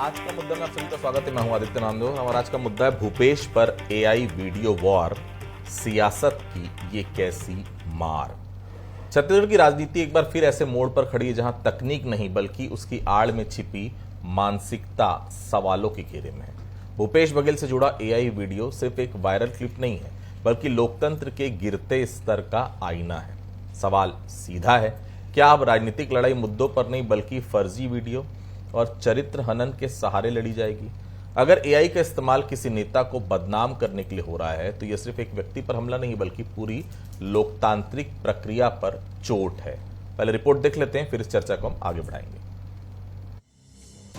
आज का मुद्दा में आप सभी का स्वागत है। मैं हूं आदित्य नामदेव। हमारा आज का मुद्दा है भूपेश पर एआई वीडियो वॉर, सियासत की ये कैसी मार। छत्तीसगढ़ की राजनीति एक बार फिर ऐसे मोड़ पर खड़ी है जहां तकनीक नहीं बल्कि उसकी आड़ में छिपी मानसिकता सवालों के घेरे में है। भूपेश बघेल से जुड़ा एआई वीडियो सिर्फ एक वायरल क्लिप नहीं है बल्कि लोकतंत्र के गिरते स्तर का आईना है। सवाल सीधा है, क्या अब राजनीतिक लड़ाई मुद्दों पर नहीं बल्कि फर्जी वीडियो और चरित्र हनन के सहारे लड़ी जाएगी? अगर एआई का इस्तेमाल किसी नेता को बदनाम करने के लिए हो रहा है तो यह सिर्फ एक व्यक्ति पर हमला नहीं बल्कि पूरी लोकतांत्रिक प्रक्रिया पर चोट है। पहले रिपोर्ट देख लेते हैं, फिर इस चर्चा को हम आगे बढ़ाएंगे।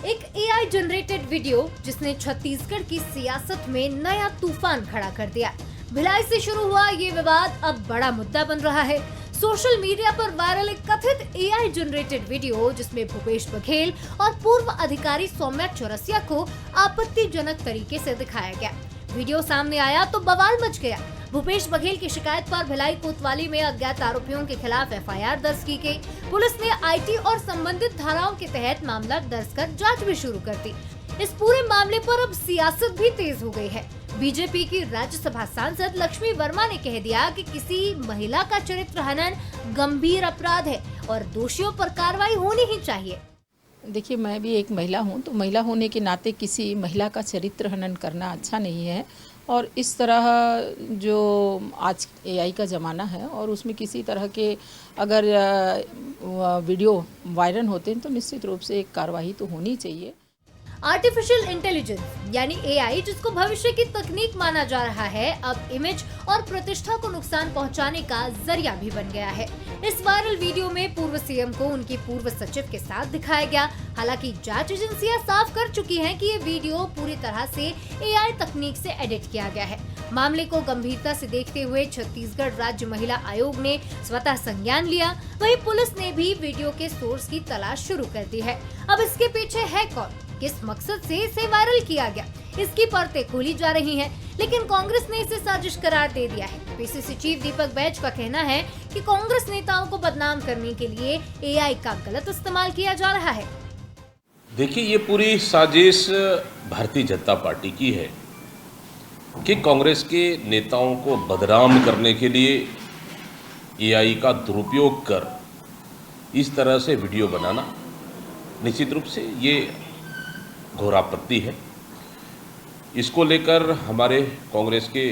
एक एआई जनरेटेड वीडियो जिसने छत्तीसगढ़ की सियासत में नया तूफान खड़ा कर दिया। भिलाई से शुरू हुआ ये विवाद अब बड़ा मुद्दा बन रहा है। सोशल मीडिया पर वायरल एक कथित एआई जनरेटेड वीडियो जिसमें भूपेश बघेल और पूर्व अधिकारी सौम्या चौरसिया को आपत्तिजनक तरीके से दिखाया गया। वीडियो सामने आया तो बवाल मच गया। भूपेश बघेल की शिकायत पर भिलाई कोतवाली में अज्ञात आरोपियों के खिलाफ एफआईआर दर्ज की गई। पुलिस ने आईटी और संबंधित धाराओं के तहत मामला दर्ज कर जांच भी शुरू कर दी। इस पूरे मामले पर अब सियासत भी तेज हो गई है। बीजेपी की राज्यसभा सांसद लक्ष्मी वर्मा ने कह दिया कि किसी महिला का चरित्र हनन गंभीर अपराध है और दोषियों पर कार्रवाई होनी ही चाहिए। देखिए, मैं भी एक महिला हूं, तो महिला होने के नाते किसी महिला का चरित्र हनन करना अच्छा नहीं है। और इस तरह जो आज एआई का ज़माना है और उसमें किसी तरह के अगर वीडियो वायरल होते हैं तो निश्चित रूप से एक कार्रवाई तो होनी चाहिए। आर्टिफिशियल इंटेलिजेंस यानी एआई, जिसको भविष्य की तकनीक माना जा रहा है, अब इमेज और प्रतिष्ठा को नुकसान पहुंचाने का जरिया भी बन गया है। इस वायरल वीडियो में पूर्व सीएम को उनकी पूर्व सचिव के साथ दिखाया गया। हालांकि जांच एजेंसियां साफ कर चुकी हैं कि ये वीडियो पूरी तरह से एआई तकनीक से एडिट किया गया है। मामले को गंभीरता से देखते हुए छत्तीसगढ़ राज्य महिला आयोग ने स्वतः संज्ञान लिया। वहीं पुलिस ने भी वीडियो के सोर्स की तलाश शुरू कर दी है। अब इसके पीछे है कौन, किस मकसद से इसे वायरल किया गया, इसकी परतें खोली जा रही हैं। लेकिन कांग्रेस ने इसे साजिश करार दे दिया है। पीसीसी चीफ दीपक बैज का कहना है कि कांग्रेस नेताओं को बदनाम करने के लिए एआई का गलत इस्तेमाल किया जा रहा है। देखिए, ये पूरी साजिश भारतीय जनता पार्टी की है कि कांग्रेस के नेताओं को बदनाम करने के लिए एआई का दुरुपयोग कर इस तरह से वीडियो बनाना निश्चित रूप से ये घोर आपत्ति है। इसको लेकर हमारे कांग्रेस के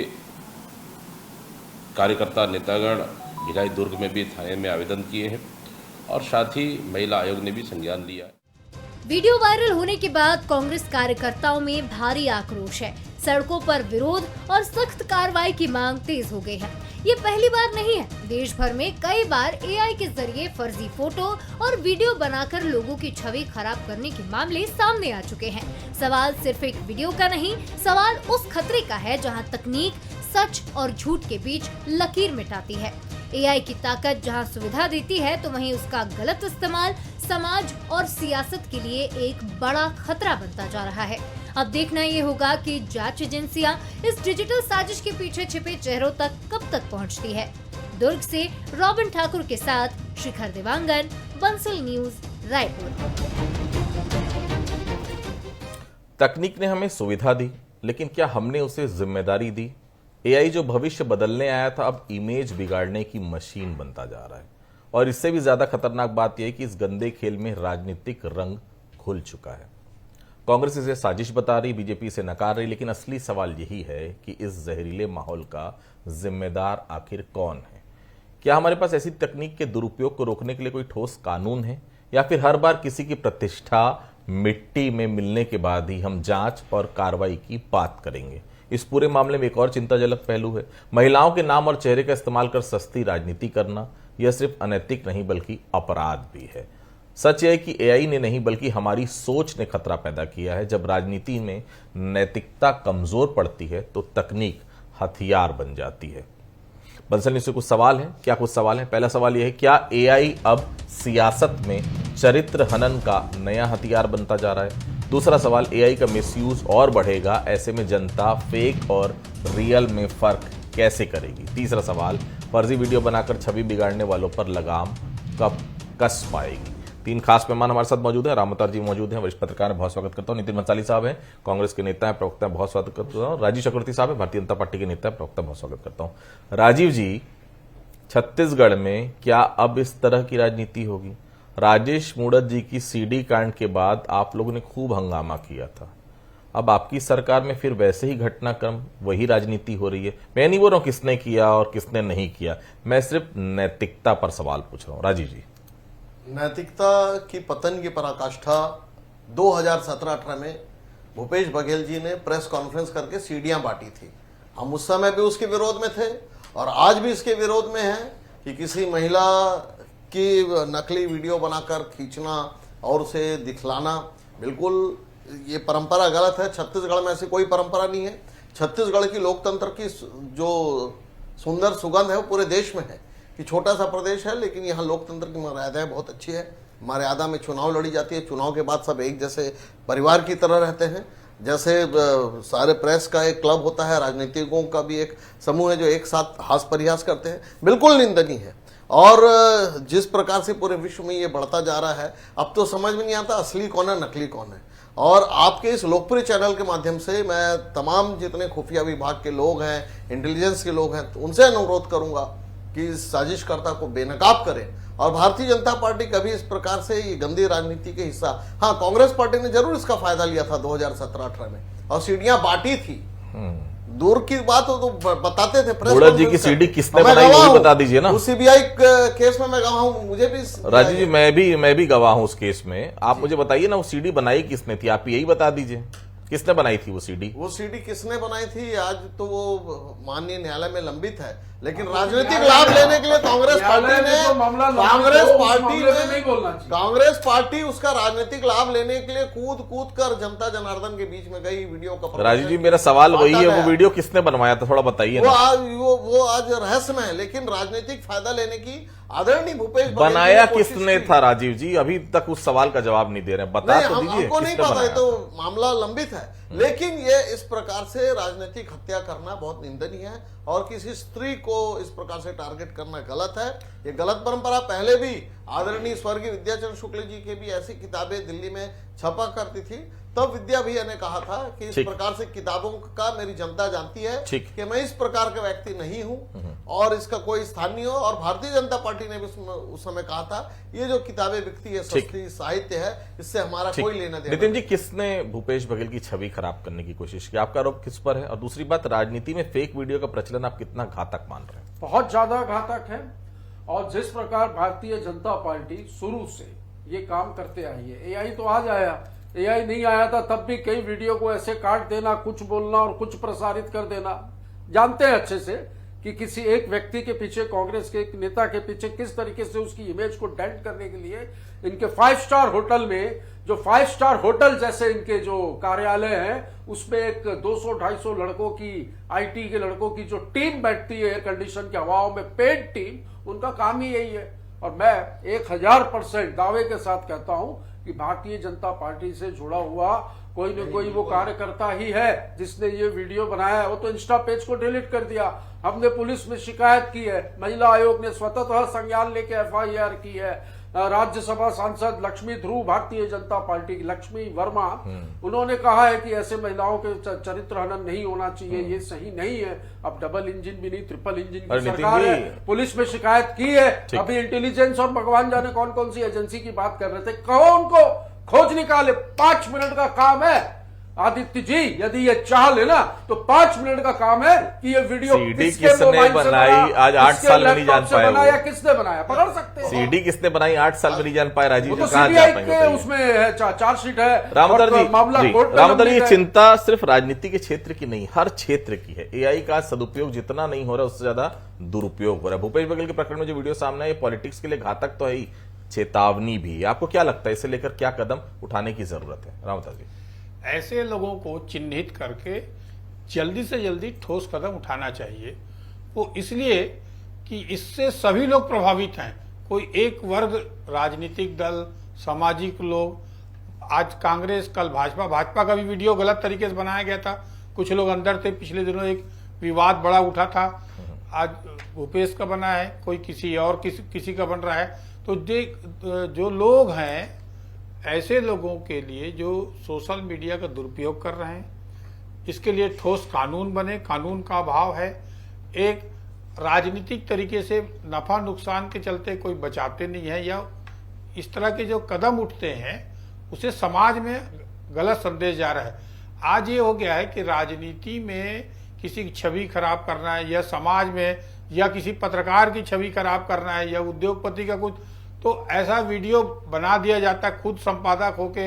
कार्यकर्ता नेतागण भिलाई दुर्ग में भी थाने में आवेदन किए हैं और साथ ही महिला आयोग ने भी संज्ञान लिया है। वीडियो वायरल होने के बाद कांग्रेस कार्यकर्ताओं में भारी आक्रोश है। सड़कों पर विरोध और सख्त कार्रवाई की मांग तेज हो गई है। ये पहली बार नहीं है। देश भर में कई बार एआई के जरिए फर्जी फोटो और वीडियो बनाकर लोगों की छवि खराब करने के मामले सामने आ चुके हैं। सवाल सिर्फ एक वीडियो का नहीं, सवाल उस खतरे का है जहां तकनीक सच और झूठ के बीच लकीर मिटाती है। एआई की ताकत जहां सुविधा देती है तो वहीं उसका गलत इस्तेमाल समाज और सियासत के लिए एक बड़ा खतरा बनता जा रहा है। अब देखना ये होगा कि जांच एजेंसियां इस डिजिटल साजिश के पीछे छिपे चेहरों तक कब तक पहुंचती है। दुर्ग से रॉबिन ठाकुर के साथ शिखर देवांगन, बंसल न्यूज, रायपुर। तकनीक ने हमें सुविधा दी, लेकिन क्या हमने उसे जिम्मेदारी दी? एआई जो भविष्य बदलने आया था अब इमेज बिगाड़ने की मशीन बनता जा रहा है। और इससे भी ज्यादा खतरनाक बात यह है कि इस गंदे खेल में राजनीतिक रंग खुल चुका है। कांग्रेस इसे साजिश बता रही, बीजेपी इसे नकार रही, लेकिन असली सवाल यही है कि इस जहरीले माहौल का जिम्मेदार आखिर कौन है? क्या हमारे पास ऐसी तकनीक के दुरुपयोग को रोकने के लिए कोई ठोस कानून है, या फिर हर बार किसी की प्रतिष्ठा मिट्टी में मिलने के बाद ही हम जांच और कार्रवाई की बात करेंगे? इस पूरे मामले में एक और चिंताजनक पहलू है। महिलाओं के नाम और चेहरे का इस्तेमाल कर सस्ती राजनीति करना यह सिर्फ अनैतिक नहीं बल्कि अपराध भी है। सच यह है कि एआई ने नहीं बल्कि हमारी सोच ने खतरा पैदा किया है। जब राजनीति में नैतिकता कमजोर पड़ती है तो तकनीक हथियार बन जाती है। बंसल न्यूज़ से कुछ सवाल हैं। क्या कुछ सवाल हैं? पहला सवाल यह है, क्या एआई अब सियासत में चरित्र हनन का नया हथियार बनता जा रहा है? दूसरा सवाल, एआई का मिसयूज और बढ़ेगा, ऐसे में जनता फेक और रियल में फर्क कैसे करेगी? तीसरा सवाल, फर्जी वीडियो बनाकर छवि बिगाड़ने वालों पर लगाम कब कस पाएगी? तीन खास मेहमान हमारे साथ मौजूद हैं। राम अवतार जी मौजूद हैं, वरिष्ठ पत्रकार हैं, बहुत स्वागत करता हूं। नितिन भंसाली साहब हैं, कांग्रेस के नेता हैं, प्रवक्ता हैं, बहुत स्वागत करता हूं। राजीव चक्रवर्ती साहब हैं, भारतीय जनता पार्टी के नेता हैं, प्रवक्ता, बहुत स्वागत करता हूं। राजीव जी, छत्तीसगढ़ में क्या अब इस तरह की राजनीति होगी? राजेश मूणत जी की सीडी कांड के बाद आप लोगों ने खूब हंगामा किया था, अब आपकी सरकार में फिर वैसे ही घटनाक्रम, वही राजनीति हो रही है। मैं नहीं बोल रहा हूं किसने किया और किसने नहीं किया, मैं सिर्फ नैतिकता पर सवाल पूछ रहा हूं। राजीव जी, नैतिकता की पतन की पराकाष्ठा 2017-18 में भूपेश बघेल जी ने प्रेस कॉन्फ्रेंस करके सीढ़ियां बांटी थी। हम उस समय भी उसके विरोध में थे और आज भी इसके विरोध में हैं कि किसी महिला की नकली वीडियो बनाकर खींचना और उसे दिखलाना, बिल्कुल ये परंपरा गलत है। छत्तीसगढ़ में ऐसी कोई परंपरा नहीं है। छत्तीसगढ़ की लोकतंत्र की जो सुंदर सुगंध है वो पूरे देश में है कि छोटा सा प्रदेश है लेकिन यहाँ लोकतंत्र की मर्यादाएं बहुत अच्छी है। मर्यादा में चुनाव लड़ी जाती है, चुनाव के बाद सब एक जैसे परिवार की तरह रहते हैं। जैसे सारे प्रेस का एक क्लब होता है, राजनीतिकों का भी एक समूह है जो एक साथ हास परिहास करते हैं, बिल्कुल निंदनीय है। और जिस प्रकार से पूरे विश्व में ये बढ़ता जा रहा है, अब तो समझ में नहीं आता असली कौन है नकली कौन है। और आपके इस लोकप्रिय चैनल के माध्यम से मैं तमाम जितने खुफिया विभाग के लोग हैं, इंटेलिजेंस के लोग हैं, तो उनसे अनुरोध करूंगा कि इस साजिशकर्ता को बेनकाब करें। और भारतीय जनता पार्टी कभी इस प्रकार से ये गंदी राजनीति के हिस्सा, हाँ कांग्रेस पार्टी ने जरूर इसका फायदा लिया था 2017-18 में और सीढ़ियां बांटी थी। दूर की बात हो तो बताते थे प्रेस मूणत जी की सीडी किसने बनाई वो भी बता दीजिए ना। उस सीबीआई केस में मैं गवाह हूं, मुझे भी राजीव जी मैं भी गवाह हूं उस केस में। आप मुझे बताइए ना वो सीडी बनाई किसने थी, आप यही बता दीजिए किसने बनाई थी वो सीडी? वो सीडी किसने बनाई थी आज तो वो माननीय न्यायालय में लंबित है, लेकिन राजनीतिक लाभ लेने के लिए कांग्रेस पार्टी उसका राजनीतिक लाभ लेने के लिए कूद कर जनता जनार्दन के बीच में गई वीडियो का। राजीव जी मेरा सवाल वही है, वो वीडियो किसने बनवाया था थोड़ा बताइए ना। वो आज रहस्य में है, लेकिन राजनीतिक फायदा लेने की आदरणीय भूपेश बनाया किसने था? राजीव जी अभी तक उस सवाल का जवाब नहीं दे रहे हैं, बता तो दीजिए। हमको नहीं पता है, तो मामला लंबित है। लेकिन ये इस प्रकार से राजनीतिक हत्या करना बहुत निंदनीय है और किसी स्त्री को इस प्रकार से टारगेट करना गलत है। ये गलत परंपरा पहले भी आदरणीय स्वर्गीय विद्याचरण शुक्ल जी के भी ऐसी किताबें दिल्ली में छपा करती थी, तब विद्या भैया ने कहा था कि इस प्रकार से किताबों का मेरी जनता जानती है कि मैं इस प्रकार का व्यक्ति नहीं हूं और इसका कोई स्थान नहीं हो। और भारतीय जनता पार्टी ने भी उस समय कहा था ये जो किताबें बिकती है सस्ती साहित्य है, इससे हमारा कोई लेना देना। नितिन जी, किसने भूपेश बघेल की छवि खराब करने की कोशिश की? आपका आरोप किस पर है? और दूसरी बात, राजनीति में फेक वीडियो का प्रचलन आप कितना घातक मान रहे हैं? बहुत ज्यादा घातक है। और जिस प्रकार भारतीय जनता पार्टी शुरू से ये काम करते आई है, एआई तो आज आया, एआई नहीं आया था तब भी कई वीडियो को ऐसे काट देना, कुछ बोलना और कुछ प्रसारित कर देना। जानते हैं अच्छे से कि किसी एक व्यक्ति के पीछे, कांग्रेस के एक नेता के पीछे किस तरीके से उसकी इमेज को डेंट करने के लिए इनके 5 स्टार होटल में, जो 5 स्टार होटल जैसे इनके जो कार्यालय हैं, उसमें एक 200-250 लड़कों की, आईटी के लड़कों की जो टीम बैठती है कंडीशन की हवाओं में, पेड टीम, उनका काम ही यही है। और मैं 1000% दावे के साथ कहता हूं कि भारतीय जनता पार्टी से जुड़ा हुआ कोई न कोई वो कार्यकर्ता ही है जिसने ये वीडियो बनाया है। वो तो इंस्टा पेज को डिलीट कर दिया। हमने पुलिस में शिकायत की है, महिला आयोग ने स्वतः संज्ञान लेके एफआईआर की है। राज्यसभा सांसद लक्ष्मी ध्रुव, भारतीय जनता पार्टी की लक्ष्मी वर्मा, उन्होंने कहा है कि ऐसे महिलाओं के चरित्र हनन नहीं होना चाहिए, ये सही नहीं है। अब डबल इंजन भी नहीं, ट्रिपल इंजन की सरकार है, पुलिस में शिकायत की है। अभी इंटेलिजेंस और भगवान जाने कौन कौन सी एजेंसी की बात कर रहे थे, कहो उनको खोज निकाले। 5 मिनट का काम है आदित्य जी, यदि ये चाह लेना तो 5 मिनट का काम है कि ये वीडियो किसने बनाई, आज 8 साल में नहीं जान पाए बनाया, किसने बनाया, पकड़ सकते हैं। सीडी किसने बनाई 8 साल में नहीं जान पाए। राजीव जी, उसमें चार्जशीट है। रामोदर जी, ये चिंता सिर्फ राजनीति के क्षेत्र की नहीं, हर क्षेत्र की है। एआई का सदुपयोग जितना नहीं हो रहा उससे ज्यादा दुरुपयोग हो रहा है। भूपेश बघेल के प्रकरण में जो वीडियो सामने है, ये पॉलिटिक्स के लिए घातक तो है ही, चेतावनी भी। आपको क्या लगता है इसे लेकर क्या कदम उठाने की जरूरत है? रामोदर जी, ऐसे लोगों को चिन्हित करके जल्दी से जल्दी ठोस कदम उठाना चाहिए। वो इसलिए कि इससे सभी लोग प्रभावित हैं, कोई एक वर्ग, राजनीतिक दल, सामाजिक लोग। आज कांग्रेस, कल भाजपा, भाजपा का भी वीडियो गलत तरीके से बनाया गया था, कुछ लोग अंदर थे। पिछले दिनों एक विवाद बड़ा उठा था, आज भूपेश का बना है, कोई किसी और किसी का बन रहा है। तो जो लोग हैं, ऐसे लोगों के लिए जो सोशल मीडिया का दुरुपयोग कर रहे हैं, इसके लिए ठोस कानून बने। कानून का अभाव है। एक राजनीतिक तरीके से नफा नुकसान के चलते कोई बचाते नहीं है, या इस तरह के जो कदम उठते हैं उसे समाज में गलत संदेश जा रहा है। आज ये हो गया है कि राजनीति में किसी की छवि खराब करना है, या समाज में या किसी पत्रकार की छवि खराब करना है, या उद्योगपति का कुछ, तो ऐसा वीडियो बना दिया जाता है। खुद संपादक होके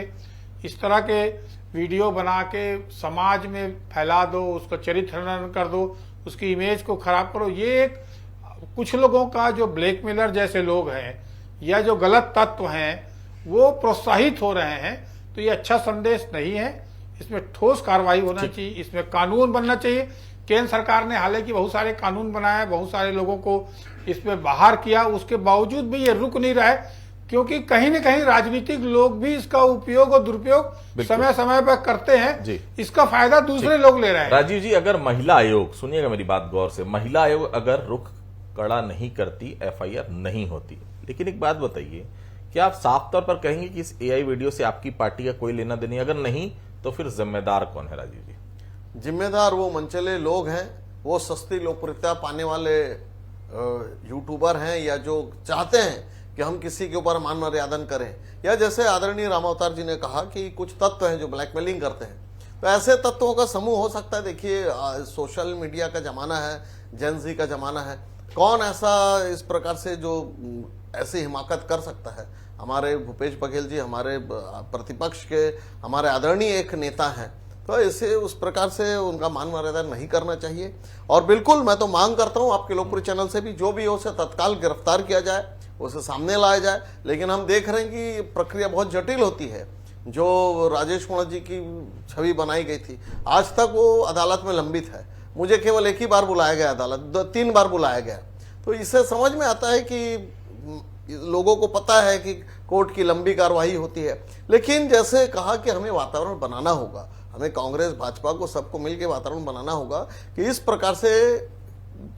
इस तरह के वीडियो बना के समाज में फैला दो, उसका चरित्र हनन कर दो, उसकी इमेज को खराब करो। ये एक कुछ लोगों का, जो ब्लैकमेलर जैसे लोग हैं या जो गलत तत्व हैं, वो प्रोत्साहित हो रहे हैं। तो ये अच्छा संदेश नहीं है। इसमें ठोस कार्रवाई होना चाहिए, इसमें कानून बनना चाहिए। केंद्र सरकार ने हालांकि बहुत सारे कानून बनाए, बहुत सारे लोगों को इसमें बाहर किया, उसके बावजूद भी ये रुक नहीं रहा है, क्योंकि कहीं न कहीं राजनीतिक लोग भी इसका उपयोग और दुरुपयोग समय समय पर करते हैं। इसका फायदा दूसरे लोग ले रहे हैं। राजीव जी, अगर महिला आयोग, सुनिएगा मेरी बात गौर से, महिला आयोग अगर रुख कड़ा नहीं करती, एफआईआर नहीं होती। लेकिन एक बात बताइए, क्या आप साफ तौर पर कहेंगे कि इस एआई वीडियो से आपकी पार्टी का कोई लेना देना? अगर नहीं तो फिर जिम्मेदार कौन है राजीव जी? जिम्मेदार वो मनचले लोग हैं, वो सस्ती लोकप्रियता पाने वाले यूट्यूबर हैं, या जो चाहते हैं कि हम किसी के ऊपर मान मर्यादन करें, या जैसे आदरणीय राम अवतार जी ने कहा कि कुछ तत्व हैं जो ब्लैकमेलिंग करते हैं। तो ऐसे तत्वों का समूह हो सकता है। देखिए, सोशल मीडिया का जमाना है, जेन ज़ी का जमाना है। कौन ऐसा इस प्रकार से जो ऐसी हिमाकत कर सकता है? हमारे भूपेश बघेल जी हमारे प्रतिपक्ष के हमारे आदरणीय एक नेता हैं, तो ऐसे उस प्रकार से उनका मान मर्यादा नहीं करना चाहिए। और बिल्कुल मैं तो मांग करता हूं आपके लोकप्रिय चैनल से भी, जो भी हो उसे तत्काल गिरफ्तार किया जाए, उसे सामने लाया जाए। लेकिन हम देख रहे हैं कि प्रक्रिया बहुत जटिल होती है। जो राजेश कुमार जी की छवि बनाई गई थी, आज तक वो अदालत में लंबित है। मुझे केवल एक ही बार बुलाया गया अदालत, 3 बार बुलाया गया। तो इससे समझ में आता है कि लोगों को पता है कि कोर्ट की लंबी कार्रवाई होती है। लेकिन जैसे कहा कि हमें वातावरण बनाना होगा, हमें कांग्रेस भाजपा को सबको मिलकर वातावरण बनाना होगा कि इस प्रकार से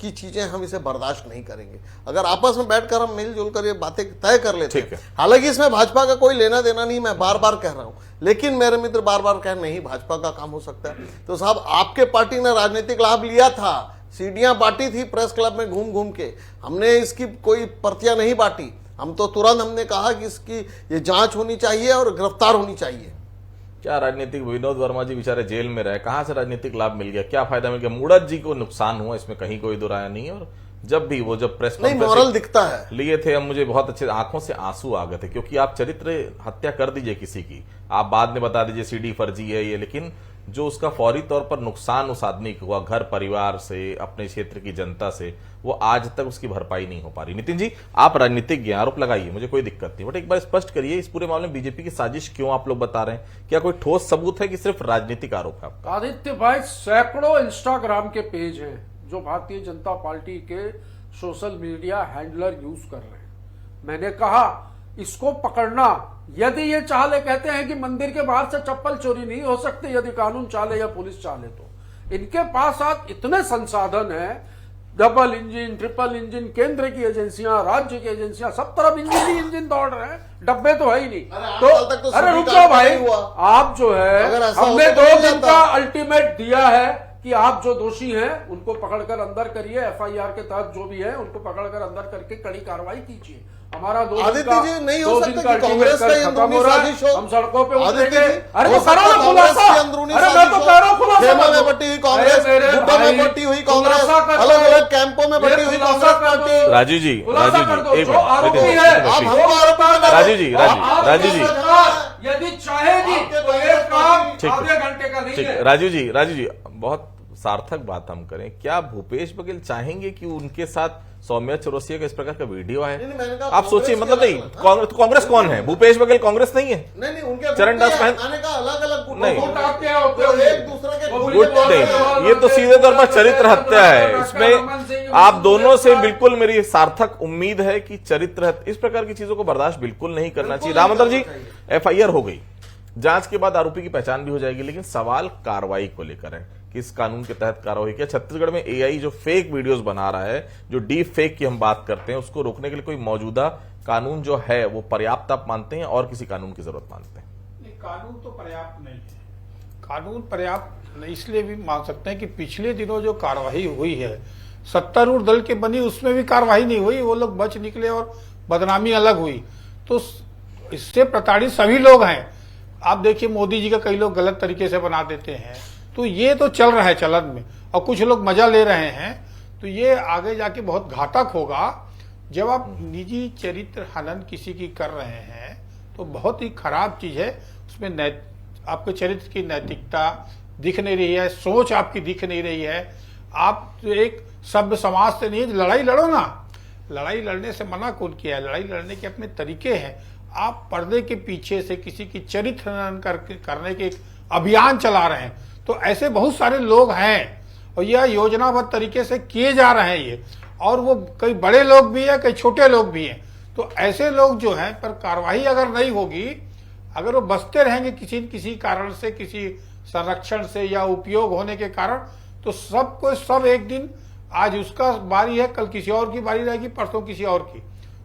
की चीजें हम इसे बर्दाश्त नहीं करेंगे। अगर आपस में बैठकर हम मिलजुल कर ये बातें तय कर लेते हैं, हालांकि इसमें भाजपा का कोई लेना देना नहीं, मैं बार बार कह रहा हूं, लेकिन मेरे मित्र बार बार कह नहीं भाजपा का काम हो सकता है। तो साहब, आपके पार्टी ने राजनीतिक लाभ लिया था, सीढ़ियां बांटी थी प्रेस क्लब में घूम घूम के, हमने इसकी कोई प्रतियां नहीं बांटी। हम तो तुरंत हमने कहा कि इसकी ये जांच होनी चाहिए और गिरफ्तार होनी चाहिए। क्या राजनीतिक, विनोद वर्मा जी बेचारे जेल में रहे, कहां से राजनीतिक लाभ मिल गया, क्या फायदा मिल गया? मूड़त जी को नुकसान हुआ, इसमें कहीं कोई दो राय नहीं है। और जब प्रेस नहीं, मॉरल दिखता है लिए थे, अब मुझे बहुत अच्छे आंखों से आंसू आ गए थे, क्योंकि आप चरित्र हत्या कर दीजिए किसी की, आप बाद में बता दीजिए सीडी फर्जी है ये, लेकिन जो उसका फौरी तौर पर नुकसान उस आदमी को हुआ, घर परिवार से, अपने क्षेत्र की जनता से, वो आज तक उसकी भरपाई नहीं हो पा रही। नितिन जी, आप राजनीतिज्ञ, आरोप लगाइए, मुझे कोई दिक्कत नहीं, बट एक बार स्पष्ट करिए, इस पूरे मामले में बीजेपी की साजिश क्यों आप लोग बता रहे हैं? क्या कोई ठोस सबूत है कि सिर्फ राजनीतिक आरोप है आपका? आदित्य भाई, सैकड़ों इंस्टाग्राम के पेज हैं जो भारतीय जनता पार्टी के सोशल मीडिया हैंडलर यूज कर रहे हैं। मैंने कहा इसको पकड़ना, यदि ये चाले, कहते हैं कि मंदिर के बाहर से चप्पल चोरी नहीं हो सकती, यदि कानून चाले या पुलिस चाले तो। इनके पास आज इतने संसाधन हैं, डबल इंजन, ट्रिपल इंजन, केंद्र की एजेंसियां, राज्य की एजेंसियां, सब तरफ इंजन ही इंजन दौड़ रहे हैं, डब्बे तो है ही नहीं। तो अरे रुको भाई, आप जो है, हमने 2 दिन का अल्टीमेट दिया है कि आप जो दोषी हैं उनको पकड़कर अंदर करिए, एफआईआर के तहत जो भी है उनको पकड़कर अंदर करके कड़ी कार्रवाई कीजिए। हमारा 2 दिन का नहीं हो सकता कि कांग्रेस का अंदरूनी साजिश हो, हम सड़कों पे उतरेंगे। अरे तो करो ना खुलासा, अरे मैं तो कह रहा हूं खुलासा, खेमा में बटी हुई कांग्रेस, गुड्डा में बटी हुई कांग्रेस, अलग अलग कैंपों में बटी हुई कांग्रेस पार्टी। राजू जी, एक राजू जी, यदि चाहेगी तो एक काम आधे घंटे का नहीं है। राजू जी, बहुत सार्थक बात हम करें, क्या भूपेश बघेल चाहेंगे कि उनके साथ सौम्या चौरसिया का इस प्रकार का वीडियो है? आप सोचिए, मतलब नहीं, कांग्रेस कौन है? भूपेश बघेल कांग्रेस नहीं है। नहीं, उनके चरणदास महंत आने का अलग-अलग नहीं, एक दूसरे के गुट नहीं, ये तो सीधे तौर पर चरित्र हत्या है। इसमें आप दोनों से बिल्कुल मेरी सार्थक उम्मीद है कि चरित्र इस प्रकार की चीजों को बर्दाश्त बिल्कुल नहीं करना चाहिए। रामचंद्र जी, एफआईआर हो गई, जांच के बाद आरोपी की पहचान भी हो जाएगी, लेकिन सवाल कार्रवाई को लेकर है कि इस कानून के तहत कार्रवाई किया। छत्तीसगढ़ में एआई जो फेक वीडियोस बना रहा है, जो डीप फेक की हम बात करते हैं, उसको रोकने के लिए कोई मौजूदा कानून जो है वो पर्याप्त आप मानते हैं और किसी कानून की जरूरत मानते हैं? कानून तो पर्याप्त नहीं है। कानून पर्याप्त इसलिए भी मान सकते हैं कि पिछले दिनों जो कार्रवाई हुई है सत्तारूढ़ दल के बनी, उसमें भी कार्रवाई नहीं हुई, वो लोग बच निकले और बदनामी अलग हुई। तो इससे प्रताड़ित सभी लोग हैं। आप देखिए मोदी जी का कई लोग गलत तरीके से बना देते हैं, तो ये तो चल रहा है चलन में, और कुछ लोग मजा ले रहे हैं। तो ये आगे जाके बहुत घातक होगा। जब आप निजी चरित्र हनन किसी की कर रहे हैं तो बहुत ही खराब चीज है। उसमें आपके चरित्र की नैतिकता दिख नहीं रही है, सोच आपकी दिख नहीं रही है। आप तो एक सभ्य समाज से नहीं, लड़ाई लड़ो ना। लड़ाई लड़ने से मना कौन किया है? लड़ाई लड़ने के अपने तरीके हैं। आप पर्दे के पीछे से किसी की चरित्र हनन करने के एक अभियान चला रहे हैं। तो ऐसे बहुत सारे लोग हैं और यह योजनाबद्ध तरीके से किए जा रहे हैं ये, और वो कई बड़े लोग भी हैं, कई छोटे लोग भी हैं। तो ऐसे लोग जो हैं पर कार्रवाई अगर नहीं होगी, अगर वो बचते रहेंगे किसी न किसी कारण से, किसी संरक्षण से या उपयोग होने के कारण, तो सबको सब एक दिन, आज उसका बारी है, कल किसी और की बारी रहेगी, परसों किसी और की।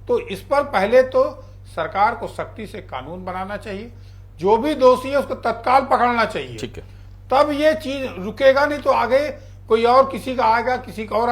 तो इस पर पहले तो सरकार को सख्ती से कानून बनाना चाहिए, जो भी दोषी है उसको तत्काल पकड़ना चाहिए। ठीक है, तब ये चीज रुकेगा, नहीं तो आगे कोई और किसी का आएगा, किसी का और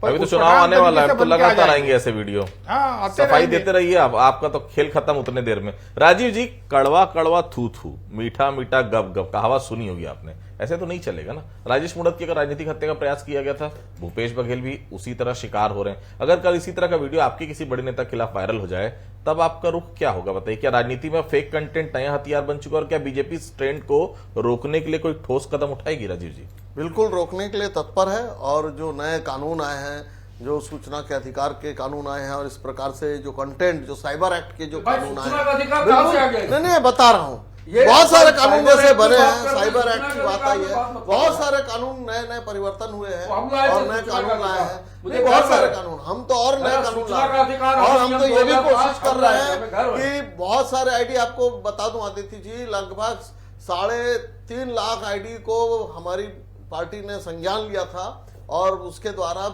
अभी तो चुनाव आने वाला है, तो लगातार आएंगे ऐसे वीडियो। हाँ, सफाई देते रहिए आप, आपका तो खेल खत्म उतने देर में। राजीव जी, कड़वा कड़वा थू थू, मीठा मीठा गप गप, कहावत सुनी होगी आपने। ऐसे तो नहीं चलेगा ना। राजेश मूणत की अगर राजनीतिक हत्या का प्रयास किया गया था, भूपेश बघेल भी उसी तरह शिकार हो रहे हैं। अगर कल इसी तरह का वीडियो आपके किसी बड़े नेता के खिलाफ वायरल हो जाए, तब आपका रुख क्या होगा बताइए? क्या राजनीति में फेक कंटेंट नया हथियार बन चुका है और क्या बीजेपी इस ट्रेंड को रोकने के लिए कोई ठोस कदम उठाएगी? राजीव जी, बिल्कुल रोकने के लिए तत्पर है। और जो नए कानून आए हैं, जो सूचना के अधिकार के कानून आए हैं, और इस प्रकार से जो कंटेंट, जो साइबर एक्ट के जो कानून आए हैं, नहीं बता रहा हूँ, बहुत सारे कानून जैसे बने हैं। साइबर एक्ट की बात आई है, बहुत सारे कानून नए नए परिवर्तन हुए हैं और नए कानून आए हैं। बहुत सारे कानून, हम तो और नए कानून ला रहे हैं। और हम तो ये भी कोशिश कर रहे हैं कि बहुत सारे आईडी, आपको बता दूं आदित्य जी, लगभग 3.5 लाख आईडी को हमारी पार्टी ने संज्ञान लिया था और उसके द्वारा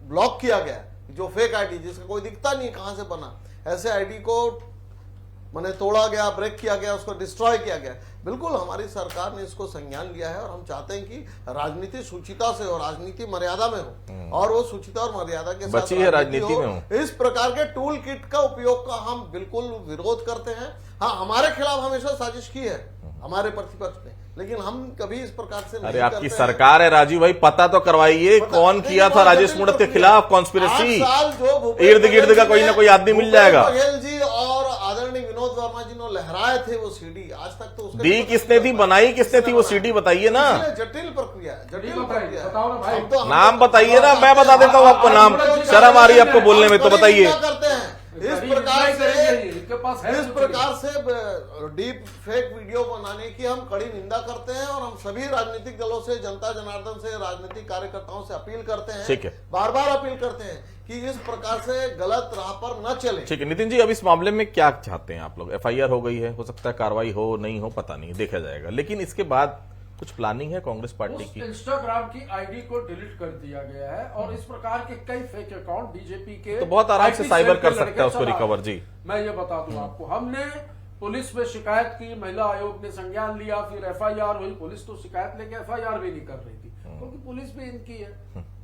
ब्लॉक किया गया। जो फेक आईडी, जिसका कोई दिखता नहीं कहां से बना, ऐसे आईडी को मैंने तोड़ा गया, ब्रेक किया गया, उसको डिस्ट्रॉय किया गया। बिल्कुल हमारी सरकार ने इसको संज्ञान लिया है और हम चाहते हैं कि राजनीति सूचिता से और राजनीति मर्यादा में हो, और वो सूचिता और मर्यादा के साथ राजनीति में हो। इस प्रकार के टूल किट का उपयोग का हम बिल्कुल विरोध करते हैं। हाँ, हमारे खिलाफ हमेशा साजिश की है हमारे प्रतिपक्ष ने, लेकिन हम कभी इस प्रकार से नहीं। अरे आपकी सरकार है राजीव भाई, पता तो करवाइए कौन किया था राजेश मूणत के खिलाफ कॉन्स्पिरेसी। इर्द गिर्द का कोई ना कोई आदमी मिल जाएगा। बघेल जी और आदरणीय विनोद वर्मा जी ने लहराए थे वो सीडी, आज तक तो उसका दी किसने थी, बनाई किसने थी वो सीडी, बताइए ना। जटिल प्रक्रिया, जटिल बताओ ना भाई। प्रक्रिया। नाम बताइए ना, मैं बता देता हूँ आपको नाम। शर्म आ रही है आपको बोलने में, तो बताइए। करते हैं इस प्रकार से डीप फेक वीडियो बनाने की हम कड़ी निंदा करते हैं और हम सभी राजनीतिक दलों से, जनता जनार्दन से, राजनीतिक कार्यकर्ताओं से अपील करते हैं, ठीक है, बार बार अपील करते हैं कि इस प्रकार से गलत राह पर न चले। ठीक है नितिन जी, अब इस मामले में क्या चाहते हैं आप लोग? एफआईआर हो गई है, हो सकता है कार्रवाई हो नहीं हो, पता नहीं, देखा जाएगा, लेकिन इसके बाद कुछ प्लानिंग है कांग्रेस पार्टी की? इंस्टाग्राम की आईडी को डिलीट कर दिया गया है और इस प्रकार के कई फेक अकाउंट बीजेपी के, तो बहुत आराम से साइबर कर सकता है उसको रिकवर। जी, मैं ये बता दूं आपको, हमने पुलिस में शिकायत की, महिला आयोग ने संज्ञान लिया, फिर एफआईआर हुई। पुलिस तो शिकायत लेके एफआईआर भी नहीं कर रही थी, क्योंकि पुलिस भी इनकी है,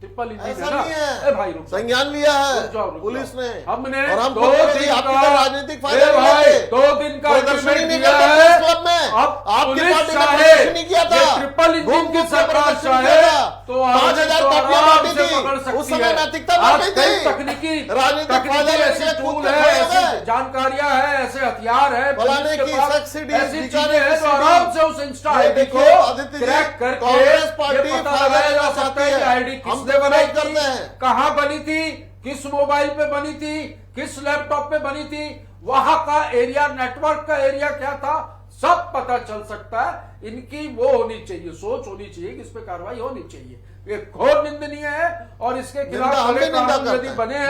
ट्रिपल इंजन ऐसा नहीं है भाई, संज्ञान लिया है पुलिस ने, हमने और हम 2 दिन का राजनीतिक फायदा भाई 2 दिन का प्रदर्शन नहीं किया है क्लब में। अब आपकी पुलिस पार्टी ने चाहे प्रदर्शन नहीं किया था, ट्रिपल इंजन की सरकार चाहे तो 5,000 कॉपियां बांटी थी, उस समय नैतिकता बांटी थी। तकनीकी तकनीकी ऐसे टूल है, ऐसी जानकारियां है, ऐसे हथियार है, फलाने की सब्सिडी, ऐसी चीजें हैं, तो आराम से उस इंस्टा आईडी को क्रैक करके कांग्रेस पार्टी ये पता लगाया जा सकता है कि आईडी किसने बनाई थी, करते हैं, कहां बनी थी, किस मोबाइल पे बनी थी, किस लैपटॉप पे बनी थी, वहां का एरिया, नेटवर्क का एरिया क्या था, सब पता चल सकता है। इनकी वो होनी चाहिए, सोच होनी चाहिए कि इस पे कार्रवाई होनी चाहिए। ये घोर निंदनीय है और इसके खिलाफ कानून यदि बने हैं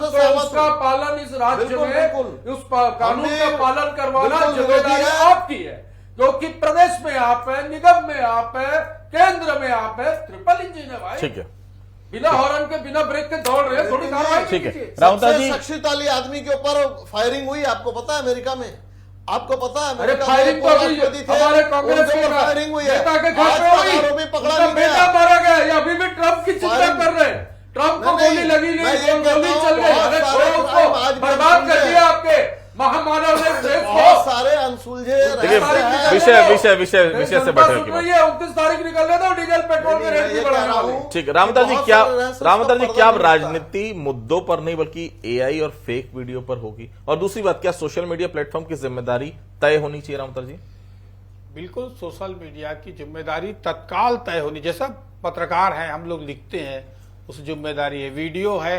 तो उसका पालन इस राज्य में, उस कानून का पालन करवाना जिम्मेदारी आपकी है। क्योंकि प्रदेश में आप है, निगम में आप है, केंद्र में आप है, ट्रिपल इंजन है भाई। ठीक है, बिना हॉर्न के, बिना ब्रेक के दौड़ रहे हैं, थोड़ी कार्रवाई ठीक है। कीजिए। राउता जी, शख्सियत वाली आदमी के ऊपर फायरिंग हुई, आपको पता है अमेरिका में? आपको पता है अरे अमेरिका फायरिंग में तो अभी राष्ट्रपति थे, हमारे कांग्रेस उनके के ऊपर फायरिंग हुई है। नेता के घर आज पे तक हुई, आरोपी पकड़ा उनका नहीं बेटा गया। मारा गया, ये अभी भी ट्रम्प की चिंता फायरिंग- कर रहे हैं। ट्रम्प को नहीं, गोली लगी मैं नहीं, ये कहता गोली हूं, चल गई। बहुत अरे सारे छोड़ो क्राइम उसको, आज भी बर्बाद कर अनसुलझे दिया हैं। आपके महामानव ने देश बहुत को। सारे अनसुलझे देखिए, रहस्य हैं। विषय से बैठने की बात। 29 तारीख निकलने दो, डीजल पेट्रोल में नहीं, रेट मैं भी ये कह बढ़ाने रहा वाले। हूं ठीक है, रामदास जी बहुत क्या, सारे रहस्य रामदास जी उसका क्या पर्दा नहीं उठता। राजनीति मुद्दों पर नहीं बल्कि एआई और फेक वीडियो पर होगी? और दूसरी बात, क्या सोशल मीडिया प्लेटफॉर्म की जिम्मेदारी तय होनी चाहिए रामदास जी? बिल्कुल, सोशल मीडिया की जिम्मेदारी तत्काल तय होनी, जैसा पत्रकार हैं हम लोग लिखते हैं उस जिम्मेदारी है, वीडियो है,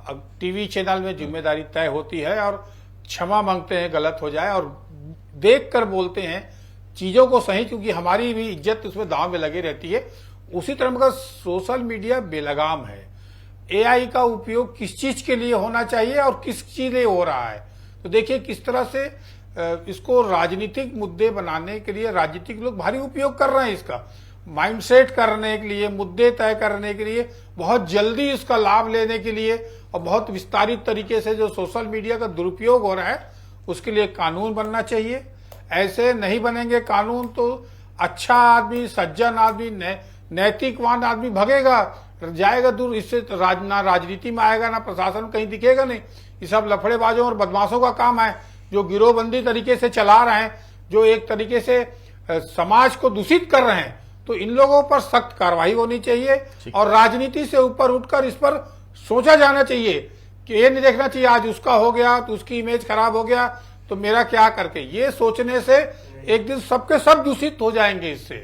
अब टीवी चैनल में जिम्मेदारी तय होती है और क्षमा मांगते हैं गलत हो जाए और देख कर बोलते हैं चीजों को सही, क्योंकि हमारी भी इज्जत उसमें दांव में लगी रहती है। उसी तरह का सोशल मीडिया बेलगाम है। एआई का उपयोग किस चीज के लिए होना चाहिए और किस चीज लिए हो रहा है, तो देखिए किस तरह से इसको राजनीतिक मुद्दे बनाने के लिए राजनीतिक लोग भारी उपयोग कर रहे हैं, इसका माइंडसेट करने के लिए, मुद्दे तय करने के लिए, बहुत जल्दी इसका लाभ लेने के लिए और बहुत विस्तारित तरीके से जो सोशल मीडिया का दुरुपयोग हो रहा है उसके लिए कानून बनना चाहिए। ऐसे नहीं बनेंगे कानून तो अच्छा आदमी, सज्जन आदमी, नैतिकवान आदमी भगेगा, जाएगा दूर, इससे ना राजनीति में आएगा ना प्रशासन कहीं दिखेगा नहीं। ये सब लफड़ेबाजों और बदमाशों का काम है जो गिरोहबंदी तरीके से चला रहे हैं, जो एक तरीके से समाज को दूषित कर रहे हैं। तो इन लोगों पर सख्त कार्रवाई होनी चाहिए और राजनीति से ऊपर उठकर इस पर सोचा जाना चाहिए कि ये नहीं देखना चाहिए आज उसका हो गया तो उसकी इमेज खराब हो गया तो मेरा क्या करके, ये सोचने से एक दिन सबके सब दूषित हो जाएंगे इससे।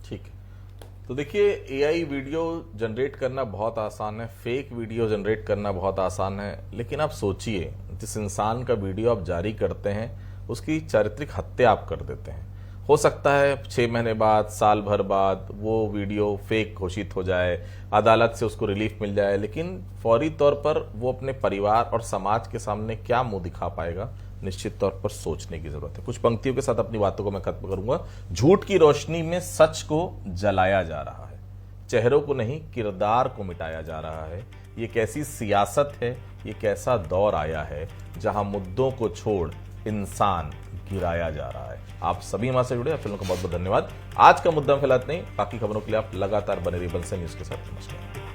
ठीक है, तो देखिए एआई वीडियो जनरेट करना बहुत आसान है, फेक वीडियो जनरेट करना बहुत आसान है, लेकिन आप सोचिए जिस इंसान का वीडियो आप जारी करते हैं उसकी चारित्रिक हत्या आप कर देते हैं। हो सकता है 6 महीने बाद, साल भर बाद वो वीडियो फेक घोषित हो जाए, अदालत से उसको रिलीफ मिल जाए, लेकिन फौरी तौर पर वो अपने परिवार और समाज के सामने क्या मुंह दिखा पाएगा, निश्चित तौर पर सोचने की जरूरत है। कुछ पंक्तियों के साथ अपनी बातों को मैं खत्म करूंगा। झूठ की रोशनी में सच को जलाया जा रहा है, चेहरों को नहीं किरदार को मिटाया जा रहा है। ये कैसी सियासत है, ये कैसा दौर आया है जहां मुद्दों को छोड़ इंसान गिराया जा रहा है। आप सभी हमारे से जुड़े, फिल्म का बहुत बहुत धन्यवाद। आज का मुद्दा फिलहाल नहीं, बाकी खबरों के लिए आप लगातार बने रहिए बंसल न्यूज के साथ। नमस्कार।